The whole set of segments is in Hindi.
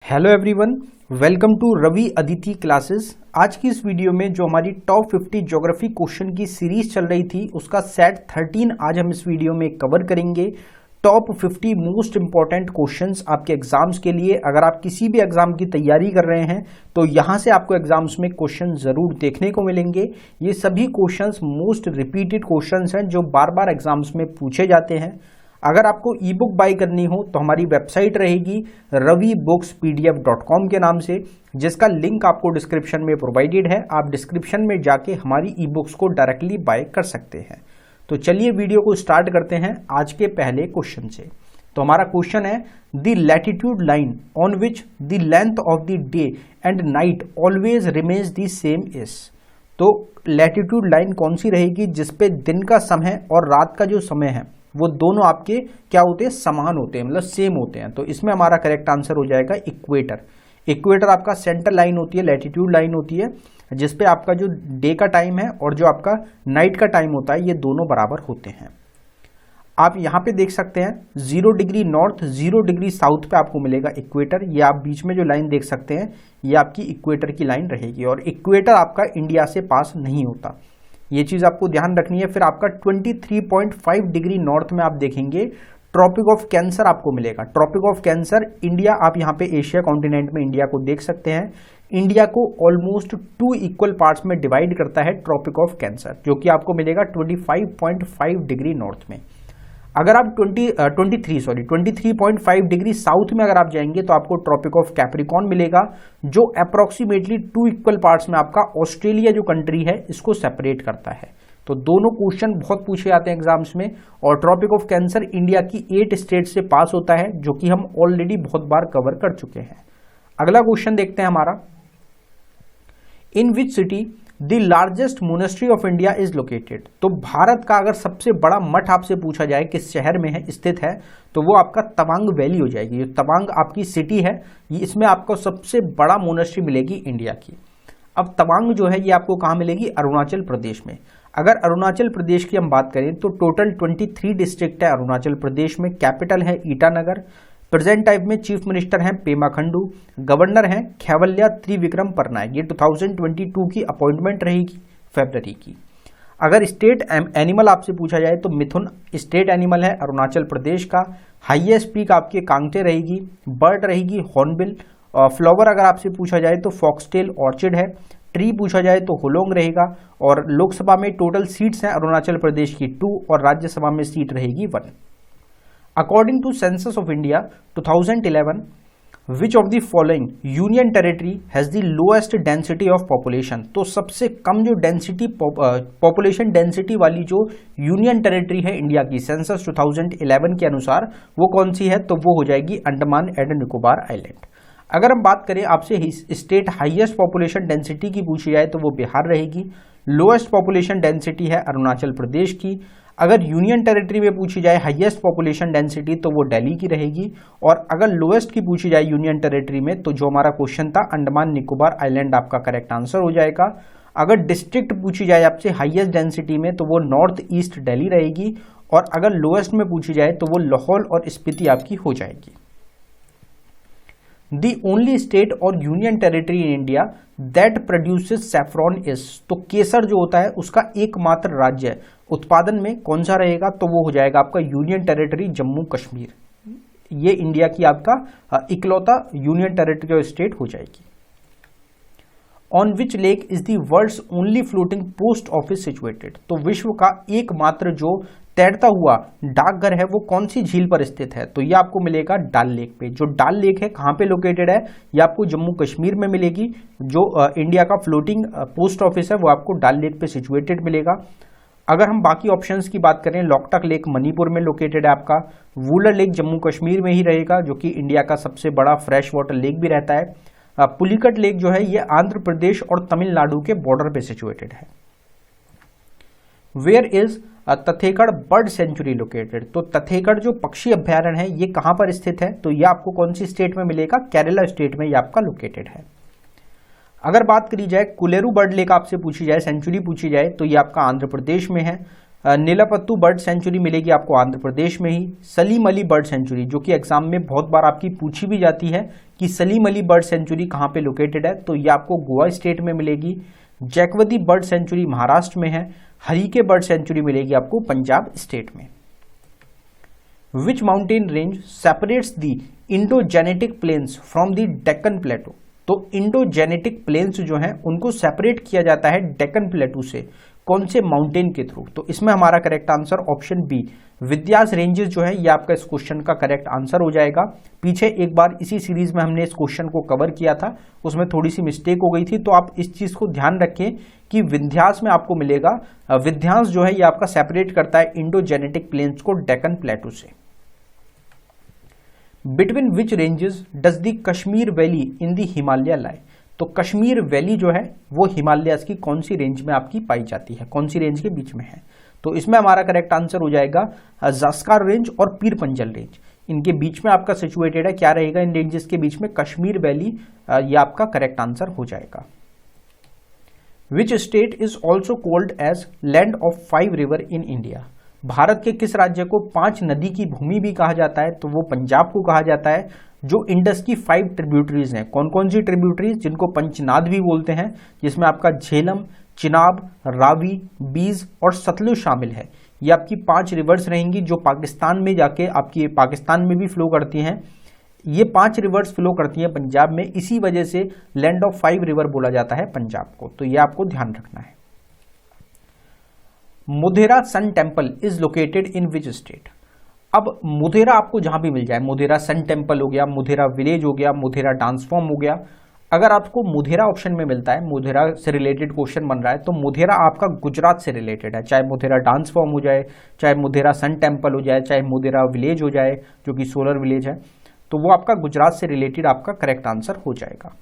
Hello everyone, welcome to Ravi Aditi classes. आज की इस वीडियो में जो हमारी टॉप 50 ज्योग्राफी क्वेश्चन की सीरीज चल रही थी उसका सेट 13 आज हम इस वीडियो में कवर करेंगे। टॉप 50 मोस्ट इंपॉर्टेंट क्वेश्चंस आपके एग्जाम्स के लिए। अगर आप किसी भी एग्जाम की तैयारी कर रहे हैं तो यहाँ से आपको एग्जाम्स में क्वेश्चन जरूर देखने को मिलेंगे। ये सभी क्वेश्चंस मोस्ट रिपीटेड क्वेश्चंस हैं जो बार बार एग्जाम्स में पूछे जाते हैं। अगर आपको ई बुक बाई करनी हो तो हमारी वेबसाइट रहेगी ravibookspdf.com के नाम से, जिसका लिंक आपको डिस्क्रिप्शन में प्रोवाइडेड है। आप डिस्क्रिप्शन में जाके हमारी ई बुक्स को डायरेक्टली बाय कर सकते हैं। तो चलिए वीडियो को स्टार्ट करते हैं आज के पहले क्वेश्चन से। तो हमारा क्वेश्चन है, the latitude line on which the length of the day and night always remains the same is. तो लैटिट्यूड लाइन कौन सी रहेगी जिसपे दिन का समय और रात का जो समय है वो दोनों आपके क्या होते हैं, समान होते हैं, मतलब सेम होते हैं। तो इसमें हमारा करेक्ट आंसर हो जाएगा इक्वेटर। इक्वेटर आपका सेंटर लाइन होती है, लैटिट्यूड लाइन होती है, जिसपे आपका जो डे का टाइम है और जो आपका नाइट का टाइम होता है ये दोनों बराबर होते हैं। आप यहाँ पे देख सकते हैं 0 डिग्री नॉर्थ 0 डिग्री साउथ पे आपको मिलेगा इक्वेटर। ये आप बीच में जो लाइन देख सकते हैं ये आपकी इक्वेटर की लाइन रहेगी और इक्वेटर आपका इंडिया से पास नहीं होता, ये चीज आपको ध्यान रखनी है। फिर आपका 23.5 डिग्री नॉर्थ में आप देखेंगे ट्रॉपिक ऑफ कैंसर आपको मिलेगा। ट्रॉपिक ऑफ कैंसर इंडिया, आप यहाँ पे एशिया कॉन्टिनेंट में इंडिया को देख सकते हैं। इंडिया को ऑलमोस्ट 2 इक्वल पार्ट्स में डिवाइड करता है ट्रॉपिक ऑफ कैंसर, जो कि आपको मिलेगा 25.5 डिग्री नॉर्थ में। अगर आप 23.5 डिग्री साउथ में अगर आप जाएंगे तो आपको ट्रॉपिक ऑफ कैप्रिकॉर्न मिलेगा, जो अप्रोक्सीमेटली 2 इक्वल पार्ट्स में आपका ऑस्ट्रेलिया जो कंट्री है इसको सेपरेट करता है। तो दोनों क्वेश्चन बहुत पूछे जाते हैं एग्जाम्स में। और ट्रॉपिक ऑफ कैंसर इंडिया की 8 स्टेट से पास होता है, जो कि हम ऑलरेडी बहुत बार कवर कर चुके हैं। अगला क्वेश्चन देखते हैं हमारा, in which city the largest monastery of India is located. तो भारत का अगर सबसे बड़ा मठ आपसे पूछा जाए किस शहर में है, स्थित है, तो वो आपका तवांग वैली हो जाएगी। जो तवांग आपकी सिटी है, इसमें आपको सबसे बड़ा मोनेस्ट्री मिलेगी इंडिया की। अब तवांग जो है ये आपको कहाँ मिलेगी, अरुणाचल प्रदेश में। अगर अरुणाचल प्रदेश की हम बात करें तो टोटल 23 डिस्ट्रिक्ट है अरुणाचल प्रदेश में। कैपिटल है ईटानगर। प्रेजेंट टाइम में चीफ मिनिस्टर हैं पेमा खंडू। गवर्नर हैं खैवल्या त्रिविक्रम परनायक। ये 2022 की अपॉइंटमेंट रहेगी फरवरी की। अगर स्टेट एनिमल आपसे पूछा जाए तो मिथुन स्टेट एनिमल है अरुणाचल प्रदेश का। हाईएस्ट पीक आपके कांगटे रहेगी। बर्ड रहेगी हॉर्नबिल। फ्लावर अगर आपसे पूछा जाए तो फॉक्सटेल ऑर्चिड है। ट्री पूछा जाए तो होलोंग रहेगा। और लोकसभा में टोटल सीट्स हैं अरुणाचल प्रदेश की 2 और राज्यसभा में सीट रहेगी 1। According to census of India 2011, which of the following union territory has the lowest density of population. तो सबसे कम जो डेंसिटी पॉपुलेशन डेंसिटी वाली जो यूनियन टेरिटरी है इंडिया की सेंसस 2011 के अनुसार वो कौन सी है, तो वो हो जाएगी अंडमान एंड निकोबार आइलैंड। अगर हम बात करें आपसे स्टेट हाईएस्ट पॉपुलेशन डेंसिटी की पूछी जाए तो वो बिहार रहेगी। लोएस्ट पॉपुलेशन डेंसिटी है अरुणाचल प्रदेश की। अगर यूनियन टेरिटरी में पूछी जाए हाईएस्ट पॉपुलेशन डेंसिटी तो वो दिल्ली की रहेगी। और अगर लोएस्ट की पूछी जाए यूनियन टेरिटरी में तो जो हमारा क्वेश्चन था अंडमान निकोबार आइलैंड आपका करेक्ट आंसर हो जाएगा। अगर डिस्ट्रिक्ट पूछी जाए आपसे हाईएस्ट डेंसिटी में तो वो नॉर्थ ईस्ट दिल्ली रहेगी। और अगर लोएस्ट में पूछी जाए तो वो लाहौल और स्पीति आपकी हो जाएगी। The only state और union territory in India that produces saffron is. तो केसर जो होता है उसका एकमात्र राज्य उत्पादन में कौन सा रहेगा, तो वो हो जाएगा आपका यूनियन टेरिटरी जम्मू कश्मीर। ये इंडिया की आपका इकलौता यूनियन टेरिटरी और स्टेट हो जाएगी। On which lake is the world's only floating post office situated. तो विश्व का एकमात्र जो तैरता हुआ डाकघर है वो कौन सी झील पर स्थित है, तो ये आपको मिलेगा डाल लेक पे। जो डाल लेक है कहाँ पे लोकेटेड है, ये आपको जम्मू कश्मीर में मिलेगी। जो इंडिया का फ्लोटिंग पोस्ट ऑफिस है वो आपको डाल लेक पे सिचुएटेड मिलेगा। अगर हम बाकी ऑप्शंस की बात करें, लोकटक लेक मणिपुर में लोकेटेड है आपका। वुलर लेक जम्मू कश्मीर में ही रहेगा, जो कि इंडिया का सबसे बड़ा फ्रेश वाटर लेक भी रहता है। पुलिकट लेक जो है ये आंध्र प्रदेश और तमिलनाडु के बॉर्डर पे सिचुएटेड है। Where is Tathegarh bird sanctuary located. तो तथेगढ़ जो पक्षी अभ्यारण्य है ये कहां पर स्थित है, तो ये आपको कौन सी स्टेट में मिलेगा, केरला स्टेट में ये आपका लोकेटेड है। अगर बात करी जाए कुलेरू बर्ड लेक आपसे पूछी जाए, सेंचुरी पूछी जाए, तो ये आपका आंध्र प्रदेश में है। नीलापत्तू बर्ड सेंचुरी मिलेगी आपको आंध्र प्रदेश में ही। सलीम अली बर्ड सेंचुरी जो कि एग्जाम में बहुत बार आपकी पूछी भी जाती है कि सलीम अली बर्ड सेंचुरी कहाँ पे लोकेटेड है, तो ये आपको गोवा स्टेट में मिलेगी। जैकवती बर्ड सेंचुरी महाराष्ट्र में है। हरीके बर्ड सेंचुरी मिलेगी आपको पंजाब स्टेट में। Which mountain range separates the Indo Gangetic plains from the Deccan plateau, तो इंडोजेनेटिक प्लेन्स जो हैं उनको सेपरेट किया जाता है डेक्कन प्लेटू से, कौन से माउंटेन के थ्रू, तो इसमें हमारा correct answer option B Vindhyas ranges जो है ये आपका इस क्वेश्चन का करेक्ट आंसर हो जाएगा। पीछे एक बार इसी सीरीज में हमने इस क्वेश्चन को कवर किया था, उसमें थोड़ी सी मिस्टेक हो गई थी, तो आप इस चीज को ध्यान रखें कि विंध्यास में आपको मिलेगा, विंध्यास जो है ये आपका सेपरेट करता है इंडोजेनेटिक प्लेन्स को डेक्कन प्लेटू से। Between which ranges does the Kashmir valley in the Himalaya lie, तो कश्मीर वैली जो है वो हिमालयस की कौन सी रेंज में आपकी पाई जाती है, कौन सी रेंज के बीच में है, तो इसमें हमारा करेक्ट आंसर हो जाएगा ज़ास्कार रेंज और पीर पंजल रेंज, इनके बीच में आपका सिचुएटेड है। क्या रहेगा इन रेंजेस के बीच में, कश्मीर वैली, ये आपका करेक्ट आंसर हो जाएगा। Which state is also called as land of 5 river in India, Bharat के किस राज्य को 5 नदी की भूमि भी कहा जाता है, तो वो पंजाब को कहा जाता है, जो इंडस की 5 ट्रिब्यूटरीज हैं। कौन कौन सी ट्रिब्यूटरीज, जिनको पंचनाद भी बोलते हैं, जिसमें आपका झेलम, चिनाब, रावी, बीज और सतलुज शामिल है। ये आपकी 5 रिवर्स रहेंगी जो पाकिस्तान में जाके आपकी पाकिस्तान में भी फ्लो करती हैं। ये 5 रिवर्स फ्लो करती हैं पंजाब में, इसी वजह से लैंड ऑफ 5 रिवर बोला जाता है पंजाब को, तो ये आपको ध्यान रखना है। Modhera sun temple is located in which state, अब मोधेरा आपको जहां भी मिल जाए, मोधेरा सन टेम्पल हो गया, मोधेरा विलेज हो गया, मोधेरा डांस फॉर्म हो गया, अगर आपको मोधेरा ऑप्शन में मिलता है, मोधेरा से रिलेटेड क्वेश्चन बन रहा है, तो मोधेरा आपका गुजरात से रिलेटेड है, चाहे मोधेरा डांस फॉर्म हो जाए, चाहे मोधेरा सन टेम्पल हो जाए, चाहे मोधेरा विलेज हो जाए जो कि सोलर विलेज है, तो वो आपका गुजरात से रिलेटेड आपका करेक्ट आंसर हो जाएगा।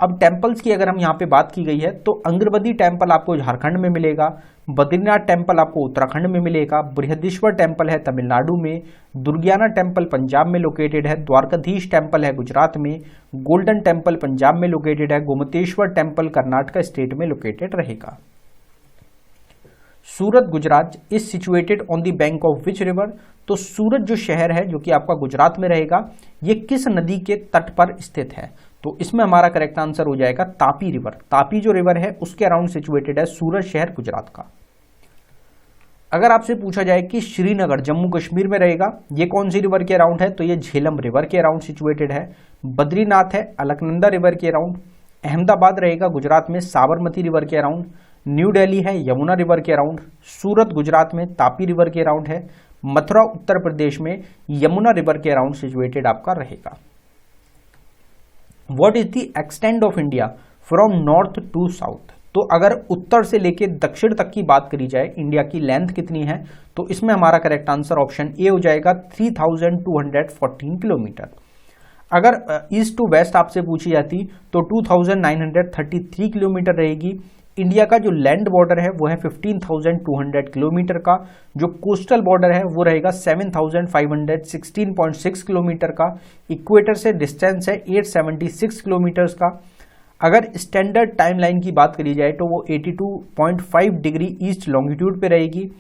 अब टेम्पल्स की अगर हम यहाँ पे बात की गई है, तो अंग्रबदी टेम्पल आपको झारखंड में मिलेगा, बद्रीनाथ टेम्पल आपको उत्तराखंड में मिलेगा, बृहदीश्वर टेम्पल है तमिलनाडु में, दुर्गियाना टेम्पल पंजाब में लोकेटेड है, द्वारकाधीश टेम्पल है गुजरात में, गोल्डन टेम्पल पंजाब में लोकेटेड है, गोमतेश्वर टेम्पल कर्नाटक स्टेट में लोकेटेड रहेगा। Surat Gujarat is situated on the bank of which river, तो सूरत जो शहर है जो कि आपका गुजरात में रहेगा, ये किस नदी के तट पर स्थित है, तो इसमें हमारा करेक्ट आंसर हो जाएगा तापी रिवर। तापी जो रिवर है उसके अराउंड सिचुएटेड है सूरत शहर गुजरात का। अगर आपसे पूछा जाए कि श्रीनगर जम्मू कश्मीर में रहेगा, ये कौन सी रिवर के अराउंड है, तो ये झेलम रिवर के अराउंड सिचुएटेड है। बद्रीनाथ है अलकनंदा रिवर के अराउंड। अहमदाबाद रहेगा गुजरात में साबरमती रिवर के अराउंड। न्यू दिल्ली है यमुना रिवर के अराउंड। सूरत गुजरात में तापी रिवर के अराउंड है। मथुरा उत्तर प्रदेश में यमुना रिवर के अराउंड सिचुएटेड आपका रहेगा। What is the extent of India from north to south, तो अगर उत्तर से लेकर दक्षिण तक की बात करी जाए, इंडिया की लेंथ कितनी है, तो इसमें हमारा करेक्ट आंसर ऑप्शन ए हो जाएगा 3214 किलोमीटर। अगर ईस्ट टू वेस्ट आपसे पूछी जाती तो 2933 किलोमीटर रहेगी। इंडिया का जो लैंड बॉर्डर है वो है 15,200 किलोमीटर का। जो कोस्टल बॉर्डर है वो रहेगा 7,516.6 किलोमीटर का। इक्वेटर से डिस्टेंस है 876 किलोमीटर्स का। अगर स्टैंडर्ड टाइमलाइन की बात करी जाए तो वो 82.5 डिग्री ईस्ट लॉन्गिट्यूड पे रहेगी।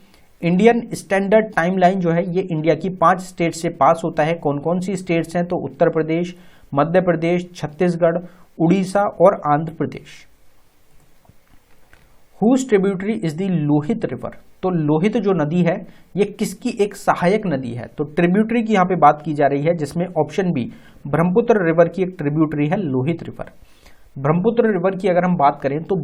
इंडियन स्टैंडर्ड टाइमलाइन जो है ये इंडिया की 5 स्टेट से पास होता है। कौन कौन सी स्टेट्स हैं, तो उत्तर प्रदेश, मध्य प्रदेश, छत्तीसगढ़, उड़ीसा और Andhra Pradesh. Whose tributary is the Lohit river, तो लोहित जो नदी है ये किसकी एक सहायक नदी है, तो ट्रिब्यूटरी की यहाँ पे बात की जा रही है, जिसमें ऑप्शन बी ब्रह्मपुत्र रिवर की एक ट्रिब्यूटरी है लोहित रिवर। ब्रह्मपुत्र रिवर की अगर हम बात करें तो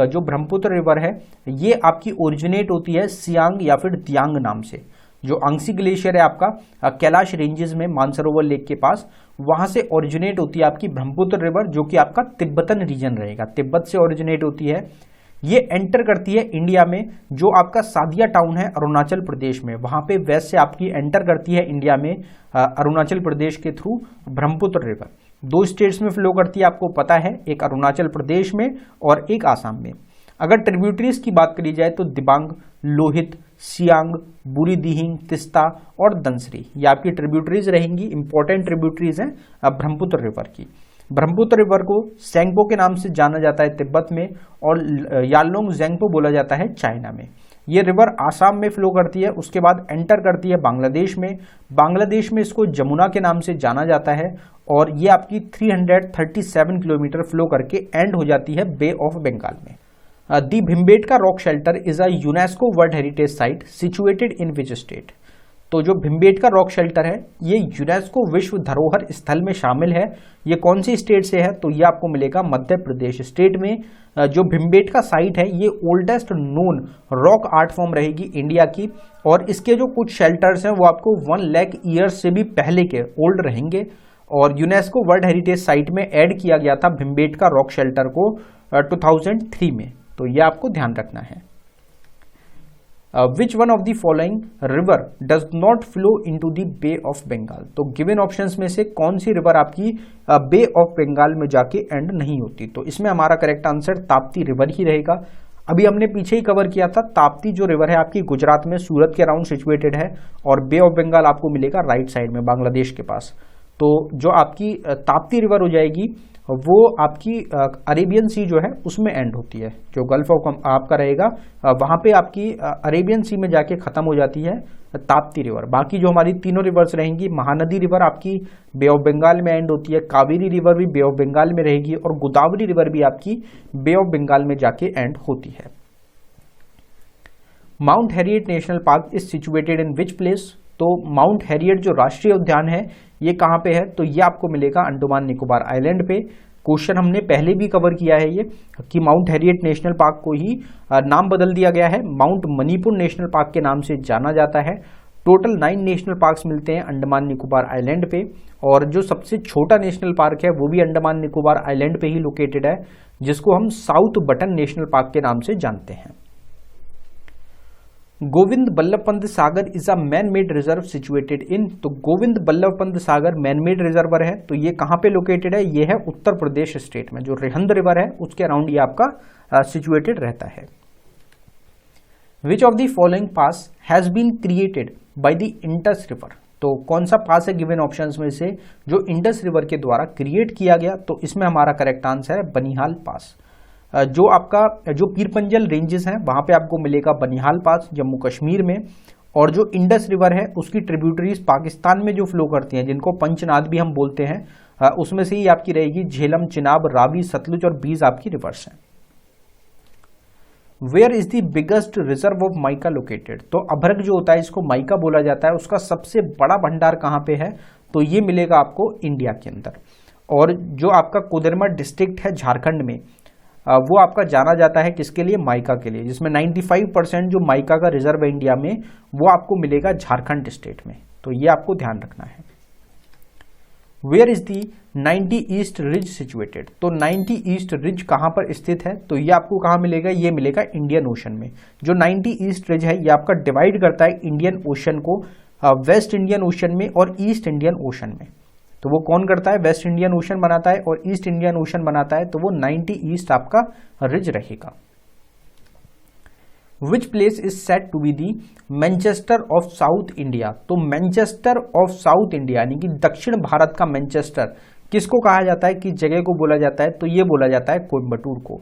जो ब्रह्मपुत्र रिवर है ये आपकी ओरिजिनेट होती है सियांग या फिर दियांग नाम से। जो आंगसी ग्लेशियर है आपका कैलाश रेंजेस में मानसरोवर लेक के पास, वहां से ओरिजिनेट होती है आपकी ब्रह्मपुत्र रिवर, जो कि आपका तिब्बतन रीजन रहेगा, तिब्बत से ओरिजिनेट होती है। ये एंटर करती है इंडिया में, जो आपका सादिया टाउन है अरुणाचल प्रदेश में, वहां पे वेस्ट से आपकी एंटर करती है इंडिया में अरुणाचल प्रदेश के थ्रू ब्रह्मपुत्र रिवर। 2 स्टेट्स में फ्लो करती है, आपको पता है, एक अरुणाचल प्रदेश में और एक आसाम में। अगर ट्रिब्यूटरीज की बात करी जाए तो दिबांग, लोहित, सियांग, बुरी दिहिंग, तिस्ता और दंसरी, ये आपकी ट्रिब्यूटरीज रहेंगी। इंपॉर्टेंट ट्रिब्यूटरीज हैं ब्रह्मपुत्र रिवर की। ब्रह्मपुत्र रिवर को सेंगपो के नाम से जाना जाता है तिब्बत में, और यालोंग जेंगपो बोला जाता है चाइना में। ये रिवर आसाम में फ्लो करती है, उसके बाद एंटर करती है बांग्लादेश में। बांग्लादेश में इसको जमुना के नाम से जाना जाता है, और ये आपकी 337 किलोमीटर फ्लो करके एंड हो जाती है बे ऑफ बंगाल में। The Bhimbetka rock shelter is a UNESCO world heritage site situated in which state? तो जो भिम्बेटका रॉक शेल्टर है ये यूनेस्को विश्व धरोहर स्थल में शामिल है। ये कौन सी स्टेट से है? तो ये आपको मिलेगा मध्य प्रदेश स्टेट में। जो भिम्बेटका साइट है ये oldest known rock art form रहेगी इंडिया की, और इसके जो कुछ शेल्टर्स हैं वो आपको 1 लाख ईयर्स से भी पहले के ओल्ड रहेंगे, और यूनेस्को वर्ल्ड हेरिटेज साइट में ऐड किया गया था भिम्बेटका रॉक शेल्टर को 2003 में। तो ये आपको ध्यान रखना है। Which one of the following river does not flow into the bay of Bengal? तो गिवन ऑप्शंस में से कौन सी रिवर आपकी बे ऑफ बंगाल में जाके एंड नहीं होती? तो इसमें हमारा करेक्ट आंसर ताप्ती रिवर ही रहेगा। अभी हमने पीछे ही कवर किया था, ताप्ती जो रिवर है आपकी गुजरात में सूरत के अराउंड सिचुएटेड है, और बे ऑफ बंगाल आपको मिलेगा राइट साइड में बांग्लादेश के पास। तो जो आपकी ताप्ती रिवर हो जाएगी वो आपकी अरेबियन सी जो है उसमें एंड होती है, जो गल्फ ऑफ आपका रहेगा वहां पे आपकी अरेबियन सी में जाके खत्म हो जाती है ताप्ती रिवर। बाकी जो हमारी तीनों रिवर्स रहेंगी, महानदी रिवर आपकी बे ऑफ बंगाल में एंड होती है, कावेरी रिवर भी बे ऑफ बंगाल में रहेगी, और गोदावरी रिवर भी आपकी बे ऑफ बंगाल में जाके एंड होती है। Mount Harriet national park is situated in which place? तो माउंट हैरियट जो राष्ट्रीय उद्यान है ये कहां पे है? तो ये आपको मिलेगा अंडमान निकोबार आइलैंड पे। क्वेश्चन हमने पहले भी कवर किया है ये कि माउंट हैरियट नेशनल पार्क को ही नाम बदल दिया गया है, माउंट मणिपुर नेशनल पार्क के नाम से जाना जाता है। टोटल 9 नेशनल पार्क्स मिलते हैं अंडमान निकोबार आइलैंड पे, और जो सबसे छोटा नेशनल पार्क है वो भी अंडमान निकोबार आइलैंड पे ही लोकेटेड है, जिसको हम साउथ बटन नेशनल पार्क के नाम से जानते हैं। Govind Ballabh Pant Sagar is a man made reserve situated in? तो Govind Ballabh Pant Sagar man made reservoir है, तो ये कहां पे लोकेटेड है? ये है उत्तर प्रदेश स्टेट में, जो रिहंद रिवर है उसके अराउंड ये आपका सिचुएटेड रहता है। Which of the following pass has been created by the Indus river? तो कौन सा पास है गिवन ऑप्शंस में से जो इंडस रिवर के द्वारा क्रिएट किया गया? तो इसमें हमारा करेक्ट आंसर है बनिहाल पास। जो आपका जो पीरपंजल रेंजेस हैं वहां पे आपको मिलेगा बनिहाल पास जम्मू कश्मीर में, और जो इंडस रिवर है उसकी ट्रिब्यूटरीज पाकिस्तान में जो फ्लो करती हैं, जिनको पंचनाद भी हम बोलते हैं, उसमें से ही आपकी रहेगी झेलम, चिनाब, रावी, सतलुज और बीज आपकी रिवर्स हैं। Where is the biggest reserve of mica located? तो अभ्रक जो होता है इसको माइका बोला जाता है, उसका सबसे बड़ा भंडार कहां पे है? तो ये मिलेगा आपको इंडिया के अंदर। और जो आपका कोडरमा डिस्ट्रिक्ट है झारखंड में, वो आपका जाना जाता है किसके लिए? माइका के लिए, जिसमें 95% जो माइका का रिजर्व है इंडिया में वो आपको मिलेगा झारखंड स्टेट में। तो ये आपको ध्यान रखना है। Where is the 90 east ridge situated? तो 90 ईस्ट रिज कहां पर स्थित है? तो ये आपको कहां मिलेगा? ये मिलेगा इंडियन ओशन में। जो 90 ईस्ट रिज है ये आपका डिवाइड करता है इंडियन ओशन को वेस्ट इंडियन ओशन में और ईस्ट इंडियन ओशन में। तो वो कौन करता है? वेस्ट इंडियन ओशन बनाता है और ईस्ट इंडियन ओशन बनाता है, तो वो 90 ईस्ट आपका रिज रहेगा। Which place is set to be the Manchester of south India? तो मैनचेस्टर ऑफ साउथ इंडिया यानी कि दक्षिण भारत का मैनचेस्टर किसको कहा जाता है, किस जगह को बोला जाता है? तो ये बोला जाता है कोयम्बटूर को।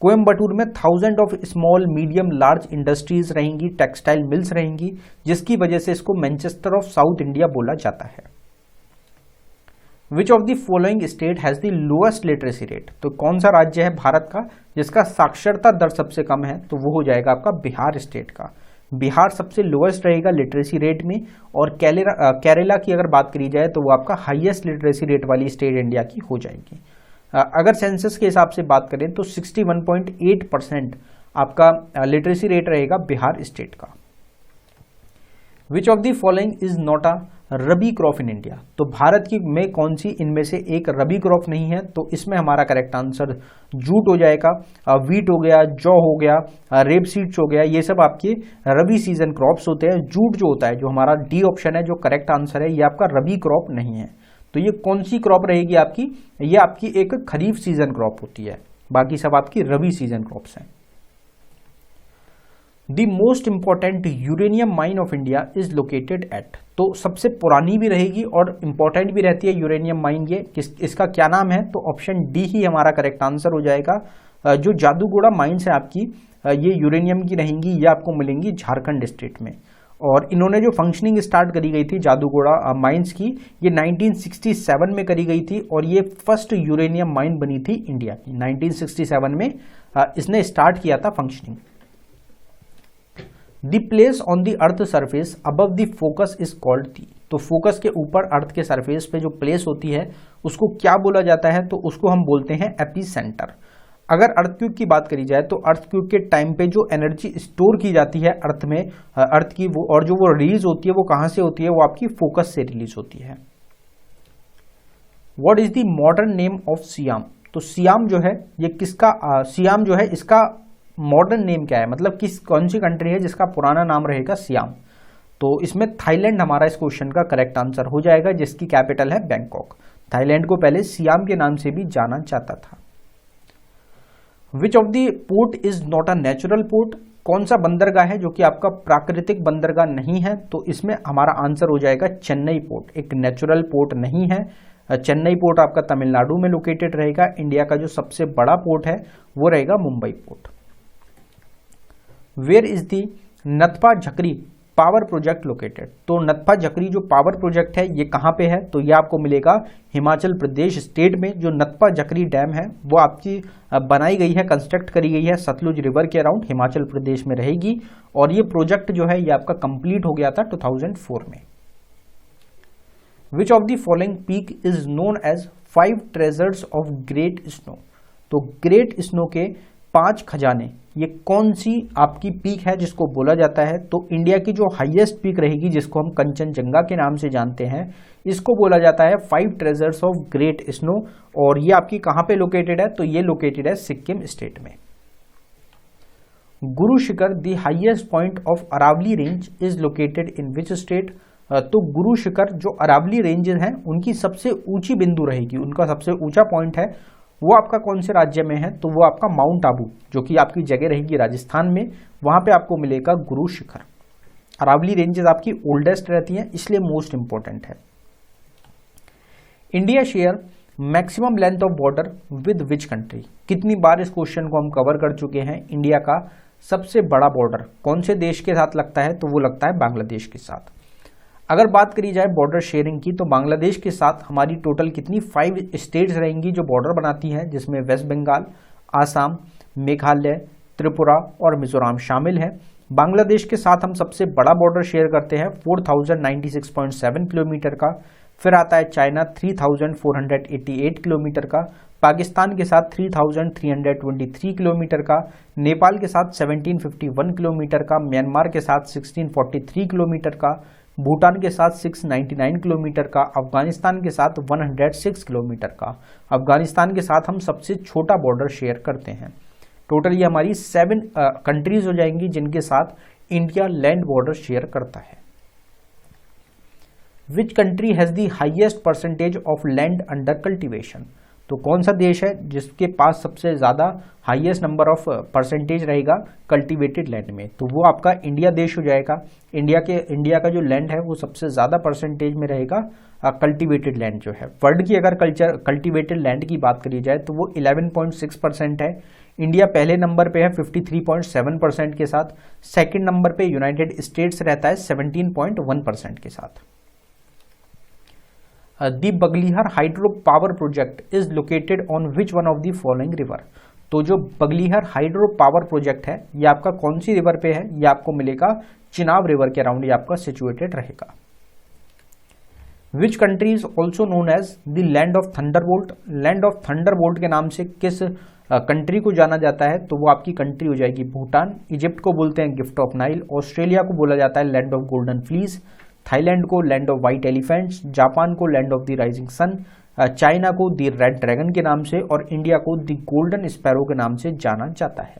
कोयम्बटूर में 1000 of small medium large industries रहेंगी, टेक्सटाइल मिल्स रहेंगी, जिसकी वजह से इसको मैनचेस्टर ऑफ साउथ इंडिया बोला जाता है। Which of the following state has the lowest literacy rate? तो कौन सा राज्य है भारत का जिसका साक्षरता दर सबसे कम है? तो वो हो जाएगा आपका बिहार स्टेट का। बिहार सबसे लोएस्ट रहेगा लिटरेसी रेट में, और केरला की अगर बात करी जाए तो वो आपका हाईएस्ट लिटरेसी रेट वाली स्टेट इंडिया की हो जाएगी। अगर सेंसस के हिसाब से बात करें तो 61.8% आपका लिटरेसी रेट रहेगा बिहार स्टेट का। विच of the following is not a rabi crop in India? तो भारत की में कौन सी इनमें से एक रबी क्रॉप नहीं है? तो इसमें हमारा करेक्ट आंसर जूट हो जाएगा, वीट हो गया, जौ हो गया, रेप सीड्स हो गया, ये सब आपके रबी सीजन क्रॉप्स होते हैं। जूट जो होता है, जो हमारा डी ऑप्शन है जो करेक्ट आंसर है, ये आपका रबी क्रॉप नहीं है। तो ये कौन सी क्रॉप रहेगी आपकी? ये आपकी एक खरीफ सीजन क्रॉप होती है, बाकी सब आपकी रबी सीजन क्रॉप्स हैं। The most important uranium mine of India is located at? तो सबसे पुरानी भी रहेगी और इंपॉर्टेंट भी रहती है यूरेनियम माइन, ये इसका क्या नाम है? तो ऑप्शन डी ही हमारा करेक्ट आंसर हो जाएगा। जो जादूगोड़ा माइंस है आपकी, ये यूरेनियम की रहेंगी, ये आपको मिलेंगी झारखंड स्टेट में। और इन्होंने जो फंक्शनिंग स्टार्ट करी गई थी जादूगोड़ा माइंस की, ये 1967 में करी गई थी और ये फर्स्ट यूरेनियम माइन बनी थी इंडिया की। 1967 में इसने स्टार्ट किया था functioning. The place on the earth surface above the focus is called the. तो फोकस के ऊपर अर्थ के सरफेस पे जो प्लेस होती है उसको क्या बोला जाता है, तो उसको हम बोलते हैं एपी सेंटर। अगर अर्थक्वेक की बात करी जाए तो अर्थक्वेक के टाइम पे जो एनर्जी स्टोर की जाती है अर्थ में, अर्थ की वो, और जो वो रिलीज होती है वो कहां से होती है, वो आपकी फोकस से रिलीज होती है। What is the modern name of SIAM. तो सियाम जो है ये किसका, सियाम जो है इसका मॉडर्न नेम क्या है, मतलब कौन सी कंट्री है जिसका पुराना नाम रहेगा सियाम। तो इसमें थाईलैंड हमारा इस क्वेश्चन का करेक्ट आंसर हो जाएगा, जिसकी कैपिटल है बैंकॉक। थाईलैंड को पहले सियाम के नाम से भी जाना जाता था। विच of the port is not a natural port. कौन सा बंदरगाह है जो कि आपका प्राकृतिक बंदरगाह नहीं है, तो इसमें हमारा आंसर हो जाएगा चेन्नई पोर्ट। एक नेचुरल पोर्ट नहीं है। चेन्नई पोर्ट आपका तमिलनाडु में लोकेटेड रहेगा। इंडिया का जो सबसे बड़ा पोर्ट है वो रहेगा Mumbai port. Where is the Nathpa Jhakri power project located. तो नथपा झकरी जो पावर प्रोजेक्ट है ये कहाँ पे है, तो ये आपको मिलेगा हिमाचल प्रदेश स्टेट में। जो नथपा झकरी डैम है वो आपकी बनाई गई है, कंस्ट्रक्ट करी गई है सतलुज रिवर के अराउंड, हिमाचल प्रदेश में रहेगी। और ये प्रोजेक्ट जो है ये आपका कंप्लीट हो गया था 2004 में। Which of the following peak is known as 5 treasures of great snow. तो ग्रेट स्नो के 5 खजाने, ये कौन सी आपकी पीक है जिसको बोला जाता है, तो इंडिया की जो हाईएस्ट पीक रहेगी जिसको हम कंचनजंगा के नाम से जानते हैं, इसको बोला जाता है 5 ट्रेजर्स ऑफ ग्रेट स्नो। और ये आपकी कहां पे लोकेटेड है, तो ये लोकेटेड है सिक्किम स्टेट में। Guru Shikhar the highest point of Aravalli range is located in which state. तो गुरु शिखर जो अरावली रेंजेस हैं उनकी सबसे ऊंची बिंदु रहेगी, उनका सबसे ऊंचा पॉइंट है वो आपका कौन से राज्य में है, तो वो आपका माउंट आबू जो कि आपकी जगह रहेगी राजस्थान में, वहां पे आपको मिलेगा गुरु शिखर। अरावली रेंजेस आपकी ओल्डेस्ट रहती हैं इसलिए मोस्ट इंपॉर्टेंट है। India share maximum length of border with which country. कितनी बार इस क्वेश्चन को हम कवर कर चुके हैं। इंडिया का सबसे बड़ा बॉर्डर कौन से देश के साथ लगता है, तो वो लगता है बांग्लादेश के साथ। अगर बात करी जाए बॉर्डर शेयरिंग की, तो बांग्लादेश के साथ हमारी टोटल कितनी 5 स्टेट्स रहेंगी जो बॉर्डर बनाती हैं, जिसमें वेस्ट बंगाल, आसाम, मेघालय, त्रिपुरा और मिजोरम शामिल है। बांग्लादेश के साथ हम सबसे बड़ा बॉर्डर शेयर करते हैं 4096.7 किलोमीटर का। फिर आता है चाइना 3488 किलोमीटर का, पाकिस्तान के साथ 3323 किलोमीटर का, नेपाल के साथ 1751 किलोमीटर का, म्यांमार के साथ 1643 किलोमीटर का, भूटान के साथ 699 किलोमीटर का, अफगानिस्तान के साथ 106 किलोमीटर का। अफगानिस्तान के साथ हम सबसे छोटा बॉर्डर शेयर करते हैं। टोटल ये हमारी 7 कंट्रीज हो जाएंगी जिनके साथ इंडिया लैंड बॉर्डर शेयर करता है। Which country has the highest percentage of land under cultivation. तो कौन सा देश है जिसके पास सबसे ज़्यादा हाईएस्ट नंबर ऑफ परसेंटेज रहेगा कल्टीवेटेड लैंड में, तो वो आपका इंडिया देश हो जाएगा। इंडिया का जो लैंड है वो सबसे ज़्यादा परसेंटेज में रहेगा कल्टीवेटेड लैंड जो है। वर्ल्ड की अगर कल्टीवेटेड लैंड की बात करी जाए तो वो 11.6% है। इंडिया पहले नंबर पे है 53.7% के साथ। सेकंड नंबर पे यूनाइटेड स्टेट्स रहता है 17.1% के साथ। The Baglihar hydro power project is located on which one of the following river. तो जो बगलिहर हाइड्रो पावर प्रोजेक्ट है ये आपका कौन सी रिवर पे है, ये आपको मिलेगा चिनाब रिवर के अराउंड ये आपका सिचुएटेड रहेगा। Which country is also known as the land of thunderbolt. Land of thunderbolt के नाम से किस कंट्री को जाना जाता है, तो वो आपकी कंट्री हो जाएगी भूटान। इजिप्ट को बोलते हैं गिफ्ट ऑफ नाइल। ऑस्ट्रेलिया को बोला जाता है land of golden fleece. Thailand को land of white elephants, Japan को land of the rising sun, China को द रेड ड्रैगन के नाम से और इंडिया को द गोल्डन स्पैरो के नाम से जाना जाता है।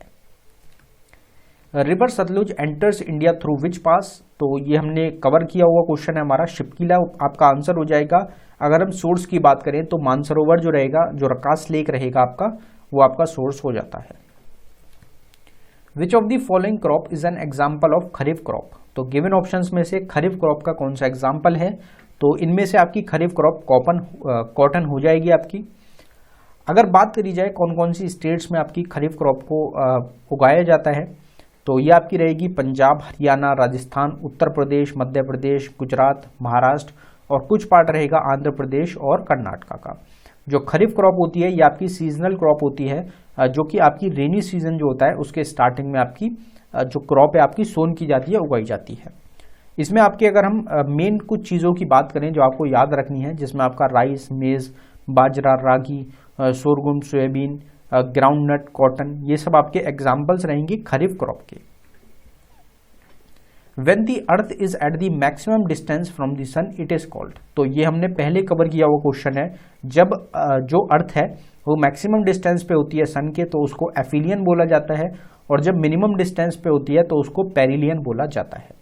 River Sutlej enters India through which pass. तो ये हमने कवर किया हुआ क्वेश्चन है हमारा। शिपकीला आपका आंसर हो जाएगा। अगर हम सोर्स की बात करें तो मानसरोवर जो रहेगा, जो रकास लेक रहेगा आपका, वो आपका सोर्स हो जाता है। Which of the following crop is an example of kharif crop. तो गिवन ऑप्शंस में से खरीफ क्रॉप का कौन सा एग्जाम्पल है, तो इनमें से आपकी खरीफ क्रॉप कॉटन हो जाएगी आपकी। अगर बात करी जाए कौन कौन सी स्टेट्स में आपकी खरीफ क्रॉप को उगाया जाता है, तो ये आपकी रहेगी पंजाब, हरियाणा, राजस्थान, उत्तर प्रदेश, मध्य प्रदेश, गुजरात, महाराष्ट्र और कुछ पार्ट रहेगा आंध्र प्रदेश और कर्नाटका का। जो खरीफ क्रॉप होती है ये आपकी सीजनल क्रॉप होती है, जो कि आपकी रेनी सीजन जो होता है उसके स्टार्टिंग में आपकी जो क्रॉप है आपकी सोन की जाती है, उगाई जाती है। इसमें आपकी अगर हम मेन कुछ चीज़ों की बात करें जो आपको याद रखनी है, जिसमें आपका राइस, मेज़, बाजरा, ragi, sorghum, soybean, groundnut, cotton, ये सब आपके एग्जाम्पल्स रहेंगे खरीफ क्रॉप के। When the earth is at the maximum distance from the sun it is called. तो ये हमने पहले कवर किया हुआ क्वेश्चन है। जब जो अर्थ है वो मैक्सिमम डिस्टेंस पे होती है सन के तो उसको एफिलियन बोला जाता है, और जब मिनिमम डिस्टेंस पे होती है तो उसको पेरिलियन बोला जाता है।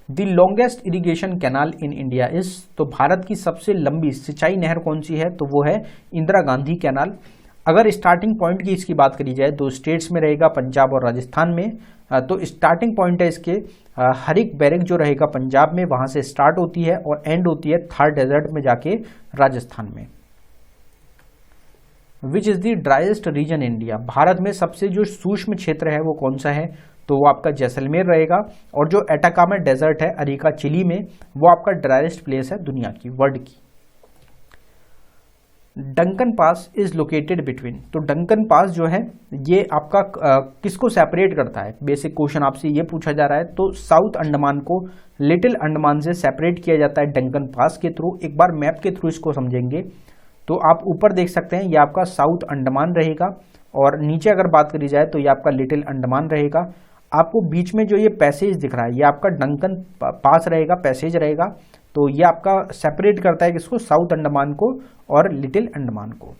The longest irrigation canal in India is. तो भारत की सबसे लंबी सिंचाई नहर कौन सी है, तो वो है इंदिरा गांधी कैनाल। अगर स्टार्टिंग पॉइंट की इसकी बात करी जाए तो स्टेट्स में रहेगा पंजाब और राजस्थान में। तो स्टार्टिंग पॉइंट है इसके हरिक बैरक जो रहेगा पंजाब में, वहां से स्टार्ट होती है और एंड होती है थार डेजर्ट में जाके राजस्थान में। Which is the driest region India. Bharat में सबसे जो सूक्ष्म क्षेत्र है वो कौन सा है, तो वो आपका जैसलमेर रहेगा। और जो एटाकामा डेजर्ट है अरिका चिली में, वो आपका ड्राइएस्ट प्लेस है दुनिया की, वर्ल्ड की। Duncan pass is located between. तो डंकन पास जो है ये आपका किसको सेपरेट करता है, बेसिक क्वेश्चन आपसे ये पूछा जा रहा है। तो साउथ अंडमान को लिटिल अंडमान से सेपरेट किया जाता है डंकन पास के थ्रू। एक बार मैप के थ्रू इसको समझेंगे तो आप ऊपर देख सकते हैं ये आपका साउथ अंडमान रहेगा, और नीचे अगर बात करी जाए तो ये आपका लिटिल अंडमान रहेगा। आपको बीच में जो ये पैसेज दिख रहा है ये आपका डंकन पास रहेगा, पैसेज रहेगा। तो ये आपका सेपरेट करता है किसको, साउथ अंडमान को और लिटिल अंडमान को।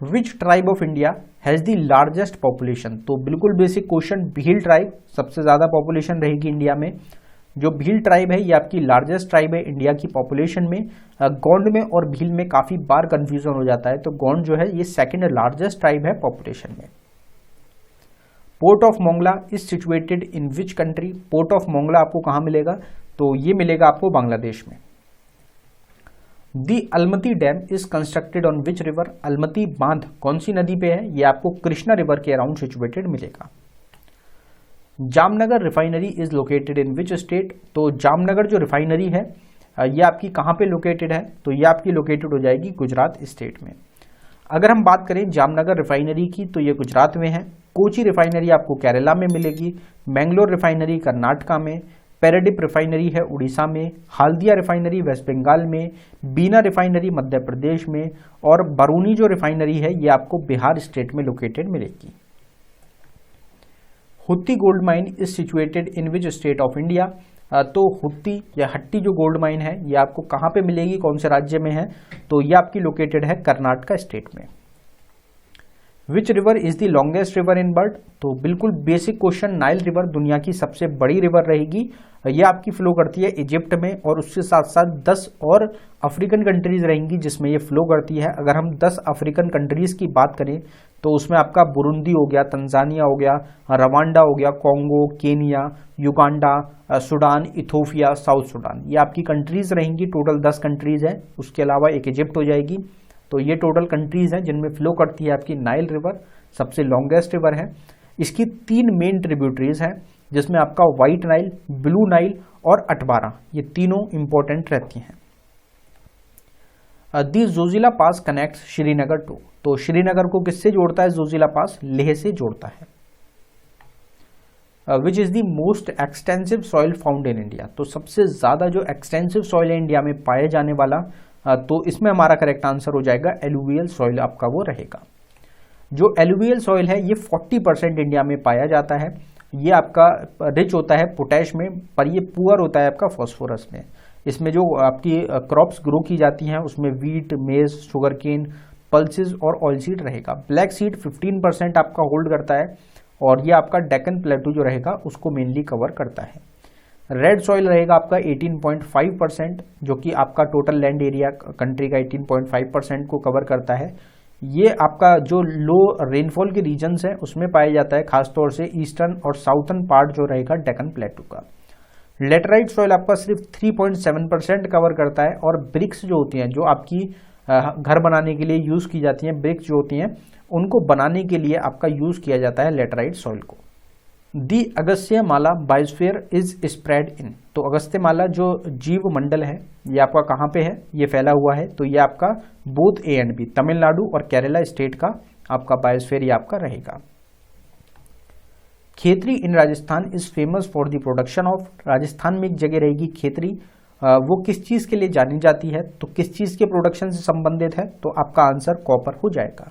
Which tribe of India has the largest population. तो बिल्कुल बेसिक क्वेश्चन, भील ट्राइब सबसे ज्यादा पॉपुलेशन रहेगी इंडिया में। जो भील ट्राइब है ये आपकी लार्जेस्ट ट्राइब है इंडिया की पॉपुलेशन में। गोंड में और भील में काफी बार कंफ्यूजन हो जाता है, तो गोंड जो है ये सेकंड लार्जेस्ट ट्राइब है पॉपुलेशन में। Port of Mongla is situated in which country. Port of Mongla आपको कहां मिलेगा, तो ये मिलेगा आपको बांग्लादेश में। The Almatti dam is constructed on which river. Almatti बांध कौन सी नदी पे है, ये आपको कृष्णा रिवर के अराउंड सिचुएटेड मिलेगा। Jamnagar refinery is located in which state. तो जामनगर जो रिफाइनरी है ये आपकी कहां पे लोकेटेड है, तो ये आपकी लोकेटेड हो जाएगी गुजरात स्टेट में। अगर हम बात करें जामनगर रिफाइनरी की तो ये गुजरात में है। कोची रिफाइनरी आपको केरला में मिलेगी। मैंगलोर रिफाइनरी कर्नाटका में। पैराडिप रिफाइनरी है उड़ीसा में। हल्दिया रिफाइनरी वेस्ट बंगाल में। बीना रिफाइनरी मध्य प्रदेश में। और बरूनी जो रिफाइनरी है ये आपको बिहार स्टेट में लोकेटेड मिलेगी। Hutti gold mine is situated in which state of India. तो हुत्ती या हट्टी जो गोल्ड माइन है ये आपको कहां पे मिलेगी, कौन से राज्य में है, तो ये आपकी लोकेटेड है कर्नाटका स्टेट में। Which river is the longest river in world. तो बिल्कुल बेसिक क्वेश्चन, नाइल रिवर दुनिया की सबसे बड़ी रिवर रहेगी। ये आपकी फ्लो करती है इजिप्ट में, और उसके साथ साथ 10 और अफ्रीकन कंट्रीज रहेंगी जिसमें ये फ्लो करती है। अगर हम 10 अफ्रीकन कंट्रीज की बात करें तो उसमें आपका बुरुंदी हो गया, तंजानिया हो गया, रवांडा हो गया, Congo, Kenya, Uganda, Sudan, Ethiopia, south Sudan, ये आपकी कंट्रीज रहेंगी। टोटल 10 कंट्रीज है, उसके अलावा एक इजिप्ट हो जाएगी। तो ये टोटल कंट्रीज हैं जिनमें फ्लो करती है आपकी नाइल रिवर, सबसे लॉन्गेस्ट रिवर है। इसकी 3 मेन ट्रिब्यूटरीज हैं जिसमें आपका व्हाइट नाइल, ब्लू नाइल और अटबारा, ये तीनों इंपॉर्टेंट रहती हैं। दी जोजिला पास कनेक्ट्स श्रीनगर टू। तो श्रीनगर को किससे जोड़ता है जोजिला पास, लेह से जोड़ता है। विच is the most extensive soil found in India. तो सबसे ज्यादा जो एक्सटेंसिव सॉइल है इंडिया में पाए जाने वाला, तो इसमें हमारा करेक्ट आंसर हो जाएगा एलुवियल सॉइल, आपका वो रहेगा। जो एलुवियल सॉइल है ये 40% इंडिया में पाया जाता है। ये आपका रिच होता है पोटैश में, पर ये पुअर होता है आपका फॉस्फोरस में। इसमें जो आपकी क्रॉप्स ग्रो की जाती हैं उसमें वीट, मेज, शुगर केन, पल्सेस और ऑयल सीड रहेगा। ब्लैक सीड 15% आपका होल्ड करता है, और ये आपका डेक्कन प्लेटू जो रहेगा उसको मेनली कवर करता है। रेड सॉइल रहेगा आपका 18.5%, जो कि आपका टोटल लैंड एरिया कंट्री का 18.5% को कवर करता है। ये आपका जो लो रेनफॉल के रीजन्स हैं उसमें पाया जाता है, खासतौर से ईस्टर्न और साउथर्न पार्ट जो रहेगा डेक्कन प्लेटू का। लेटराइट सॉइल आपका सिर्फ 3.7% कवर करता है, और ब्रिक्स जो होती हैं, जो आपकी घर बनाने के लिए यूज़ की जाती हैं, ब्रिक्स जो होती हैं उनको बनाने के लिए आपका यूज़ किया जाता है लेटराइट सॉइल को। दी अगस्त्य माला बायोस्फीयर इज स्प्रेड इन, तो अगस्त्य माला जो जीव मंडल है ये आपका कहाँ पे है, ये फैला हुआ है, तो ये आपका both A and B, Tamil Nadu और केरला स्टेट का आपका बायोस्फीयर ये आपका रहेगा। Khetri in Rajasthan is famous for the production of, Rajasthan में एक जगह रहेगी खेतरी, वो किस चीज के लिए जानी जाती है, तो किस चीज के प्रोडक्शन से संबंधित है, तो आपका आंसर कॉपर हो जाएगा।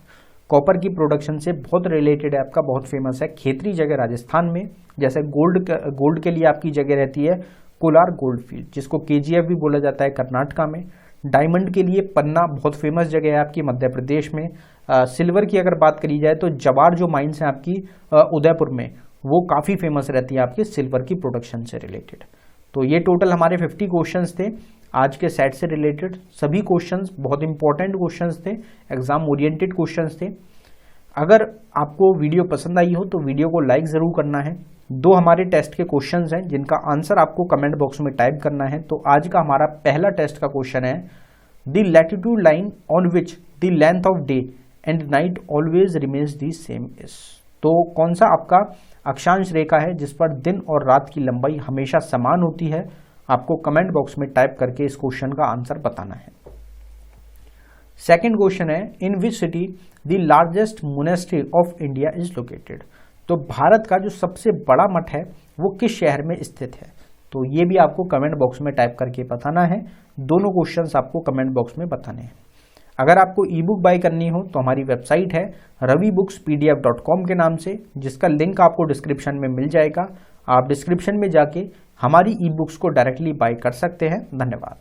कॉपर की प्रोडक्शन से बहुत रिलेटेड है आपका, बहुत फेमस है खेतरी जगह राजस्थान में। जैसे गोल्ड के लिए आपकी जगह रहती है कोलार गोल्ड फील्ड, जिसको केजीएफ भी बोला जाता है कर्नाटका में। डायमंड के लिए पन्ना बहुत फेमस जगह है आपकी मध्य प्रदेश में। सिल्वर की अगर बात करी जाए तो जवार जो माइंस हैं आपकी उदयपुर में, वो काफ़ी फेमस रहती है आपके सिल्वर की प्रोडक्शन से रिलेटेड। तो ये टोटल हमारे 50 क्वेश्चंस थे आज के सेट से रिलेटेड। सभी क्वेश्चंस बहुत इंपॉर्टेंट क्वेश्चंस थे, एग्जाम ओरिएंटेड क्वेश्चंस थे। अगर आपको वीडियो पसंद आई हो तो वीडियो को लाइक ज़रूर करना है। 2 हमारे टेस्ट के क्वेश्चंस हैं जिनका आंसर आपको कमेंट बॉक्स में टाइप करना है। तो आज का हमारा पहला टेस्ट का क्वेश्चन है, the latitude line on which the length of day and night always remains the same is, तो कौन सा आपका अक्षांश रेखा है जिस पर दिन और रात की लंबाई हमेशा समान होती है। आपको कमेंट बॉक्स में टाइप करके इस क्वेश्चन का आंसर बताना है। सेकंड क्वेश्चन है, in which city the largest monastery of India is located, तो भारत का जो सबसे बड़ा मठ है वो किस शहर में स्थित है। तो ये भी आपको कमेंट बॉक्स में टाइप करके बताना है। दोनों क्वेश्चंस आपको कमेंट बॉक्स में बताने हैं। अगर आपको ई बुक बाय करनी हो तो हमारी वेबसाइट है ravibookspdf.com के नाम से, जिसका लिंक आपको डिस्क्रिप्शन में मिल जाएगा। आप डिस्क्रिप्शन में जाके हमारी ई बुक्स को डायरेक्टली बाय कर सकते हैं। धन्यवाद।